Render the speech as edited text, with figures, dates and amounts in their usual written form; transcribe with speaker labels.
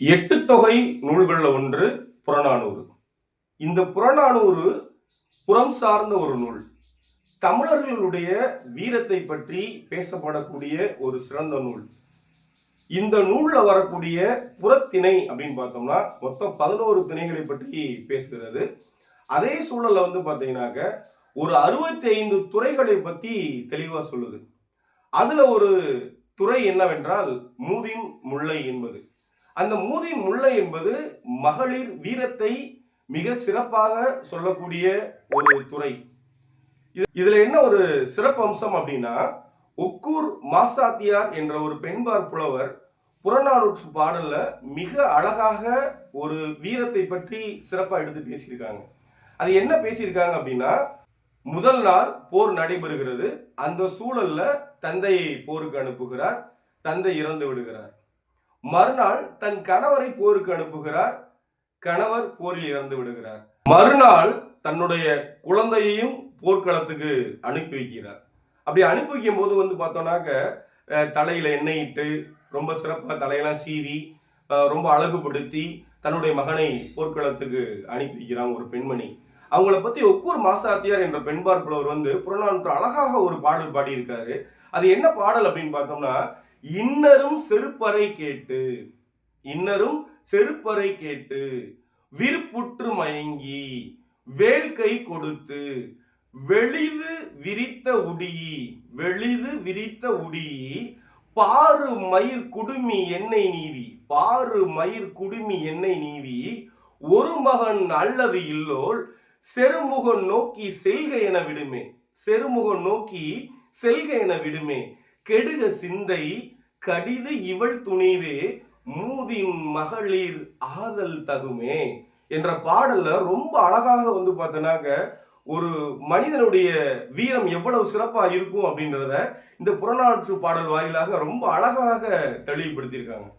Speaker 1: எட்டு தொகை நூல்களில் ஒன்று புறநானூறு. இந்த புறநானூறு புறம் சார்ந்த ஒரு நூல். தமிழர்களுடைய வீரத்தை பற்றி பேசப்படக்கூடிய ஒரு சிறந்த நூல். இந்த நூல்ல வரக்கூடிய புறத்திணை அப்படின்னு பார்த்தோம்னா மொத்தம் 11 திணைகளை பற்றி பேசுகிறது. அதே சூழல்ல பார்த்தீங்கன்னாக்க ஒரு 65 துறைகளை பற்றி தெளிவா சொல்லுது. அதுல ஒரு துறை என்னவென்றால் மூதின் முல்லை என்பது. அந்த மூதின் முல்லை என்பது மகளிர் வீரத்தை மிக சிறப்பாக சொல்லக்கூடிய ஒரு துறை. இதுல என்ன ஒரு சிறப்பு அம்சம் அப்படின்னா, ஒக்கூர் மாசாத்தியார் என்ற ஒரு பெண்பார் புலவர் புறநானூற்று பாடல்ல மிக அழகாக ஒரு வீரத்தை பற்றி சிறப்பா எடுத்து பேசியிருக்காங்க. அது என்ன பேசியிருக்காங்க அப்படின்னா, முதல் நாள் போர் நடைபெறுகிறது. அந்த சூழல்ல தந்தையை போருக்கு அனுப்புகிறார். தந்தை இறந்து விடுகிறார். மறுநாள் தன் கணவரை போருக்கு அனுப்புகிறார். கணவர் போரில் இறந்து விடுகிறார். மறுநாள் தன்னுடைய குழந்தையையும் போர்க்களத்துக்கு அனுப்பி வைக்கிறார். அப்படி அனுப்பி வைக்கும் போது பார்த்தோம்னாக்க தலையில எண்ணெய் இட்டு ரொம்ப சிறப்பாக தலையெல்லாம் சீவி ரொம்ப அழகுபடுத்தி தன்னுடைய மகனை போர்க்களத்துக்கு அனுப்பி வைக்கிறாங்க ஒரு பெண்மணி. அவங்கள பத்தி ஒக்கூர் மாசாத்தியார் என்ற பெண்பார் புலவர் புறநானூற்று அழகாக ஒரு பாடல் பாடியிருக்காரு. அது என்ன பாடல் அப்படின்னு பார்த்தோம்னா, இன்னரும் செருப்பறை கேட்டு, இன்னரும் செருப்பறை கேட்டு விருப்புற்று மயங்கி வேல்கை கொடுத்து வெளிது விரித்த உடியி, வெளிது விரித்த உடியி பாரு மயிர் குடுமி எண்ணெய் நீவி, பாரு மயிர் குடுமி எண்ணெய் நீவி ஒரு மகன் அல்லது இல்லோல் செருமுகன் நோக்கி செல்க என விடுமே, செருமுகன் நோக்கி செல்க என விடுமே கெடுக சிந்தை கடிது இவள் துணிவே மூதின் மகளிர் ஆதல் தகுமே என்ற பாடல்ல ரொம்ப அழகாக பார்த்தனாக்க ஒரு மனிதனுடைய வீரம் எவ்வளவு சிறப்பா இருக்கும் அப்படின்றத இந்த புறநானூற்று பாடல் வாயிலாக ரொம்ப அழகாக தெளிவுபடுத்தியிருக்காங்க.